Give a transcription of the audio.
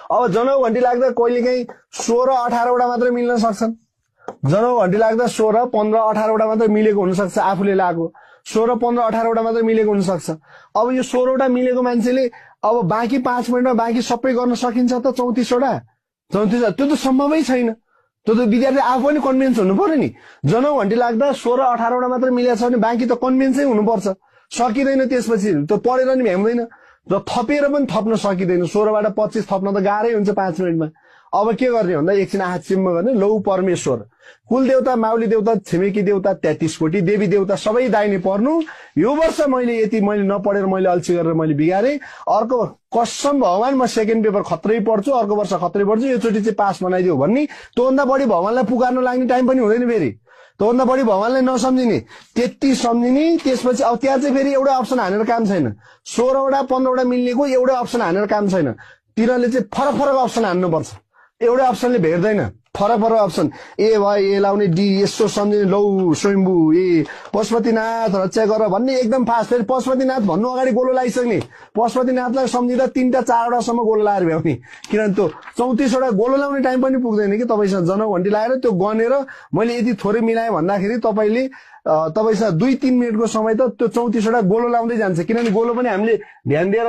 अब जनौ घन्टी लाग्दा कहिलेकाहीँ 16-18 मात्रै मिल्न सक्छन्। जनौ घन्टी लाग्दा 16-15-18 मात्रै मिलेको हुनसक्छ, आफूले लागेको 16-15-18 मात्रै मिलेको हुनसक्छ। अब यो 16 मिलेको मान्छेले अब बाँकी 5 मिनटमा बाँकी सबै गर्न सकिन्छ त? 34 त्यो त सम्भवै छैन। त्यो त विद्यार्थी आफू पनि कन्भिन्स हुनु पर्यो नि। जनौ घन्टी लाग्दा 16-18 मात्रै मिलेको छ भने बाँकी त कन्भिन्सै हुनुपर्छ। सकिँदैन, त्यसपछि त्यो पढेर नि भ्याउँदैन र थपेर पनि थप्न सकिँदैन। 16बाट 25 थप्न त गाह्रै हुन्छ 5 मिनटमा। अब के गर्ने भन्दा एकछिन आँखा चिम्म गर्ने, लौ परमेश्वर, कुल देवता, माउली देवता, छिमेकी देवता, 33 कोटी देवी देवता सबै दाहिने पर्नु। यो वर्ष मैले यति मैले नपढेर मैले अल्छी गरेर मैले बिगारेँ। अर्को कसम भगवान म सेकेन्ड पेपर खत्रै पढ्छु, अर्को वर्ष खत्रै पढ्छु, योचोटि चाहिँ पास बनाइदियो भन्ने। त्योभन्दा बढी भगवानलाई पुकार्न लाग्ने टाइम पनि हुँदैन फेरि। त्योभन्दा बढी भगवानलाई नसम्झिने, त्यति सम्झिने। त्यसपछि अब त्यहाँ चाहिँ फेरि एउटा अप्सन हानेर काम छैन। 16वटा 15वटा मिल्नेको एउटा अप्सन हानेर काम छैन। तिनीहरूले चाहिँ फरक फरक अप्सन हान्नुपर्छ। एउटै अप्सनले भेट्दैन, फरक फरक अप्सन। ए भाइ ए लाउने, डी यस्तो सम्झिने, लौ स्वयम्भू, ए पशुपतिनाथ रक्षा गर भन्ने एकदम फास्ट। फेरि पशुपतिनाथ भन्नु अगाडि गोलो लगाइसक्ने। पशुपतिनाथलाई सम्झिँदा 3टा 4वटासम्म गोलो लगाएर भ्याउने। किनभने त्यो 34वटा गोलो लाउने टाइम पनि पुग्दैन कि तपाईँसँग। जनौ घन्टी लगाएर त्यो गनेर मैले यति थोरै मिलाएँ भन्दाखेरि तपाईँसँग 2-3 मिनटको समय त त्यो 34वटा गोलो लाउँदै जान्छ। किनभने गोलो पनि हामीले ध्यान दिएर